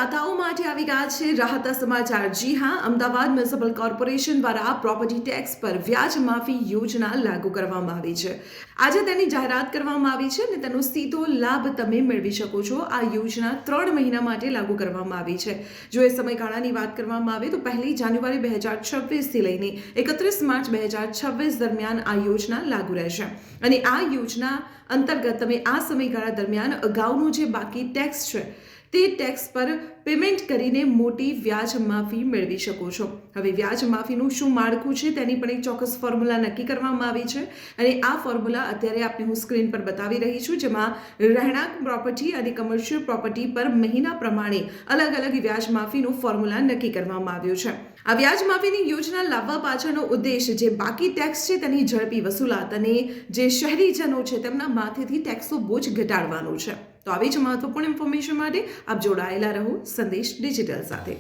કરદાતાઓ માટે આવી ગયા છે રાહતના સમાચાર। જી હા, અમદાવાદ મ્યુનિસિપલ કોર્પોરેશન દ્વારા પ્રોપર્ટી ટેક્સ પર વ્યાજ માફી યોજના લાગુ કરવામાં આવી છે। આજે તેની જાહેરાત કરવામાં આવી છે અને તેનો સીધો લાભ તમે મેળવી શકો છો। આ યોજના 3 મહિના માટે લાગુ કરવામાં આવી છે। જો એ સમયગાળાની વાત કરવામાં આવે તો 1 જાન્યુઆરી 2026 થી લઈને 31 માર્ચ 2026 દરમિયાન આ યોજના લાગુ રહેશે અને આ યોજના અંતર્ગત તમે આ સમયગાળા દરમિયાન અગાઉનો જે બાકી ટેક્સ છે તે ટેક્સ પર પેમેન્ટ કરીને મોટી વ્યાજ માફી મેળવી શકો છો। હવે વ્યાજ માફીનું શું માળખું છે તેની પણ એક ચોક્કસ ફોર્મ્યુલા નક્કી કરવામાં આવી છે અને આ ફોર્મ્યુલા અત્યારે આપને હું સ્ક્રીન પર બતાવી રહી છું, જેમાં રહેણાંક પ્રોપર્ટી અને કમર્શિયલ પ્રોપર્ટી પર મહિના પ્રમાણે અલગ અલગ વ્યાજ માફીનું ફોર્મ્યુલા નક્કી કરવામાં આવ્યું છે। આ વ્યાજ માફીની યોજના લાવવા પાછળનો ઉદ્દેશ જે બાકી ટેક્સ છે તેની ઝડપી વસૂલાત અને જે શહેરીજનો છે તેમના માથેથી ટેક્સનો બોજ ઘટાડવાનો છે। તો આવી જ મહત્વપૂર્ણ ઇન્ફોર્મેશન માટે આપ જોડાયેલા રહો સંદેશ ડિજિટલ સાથે।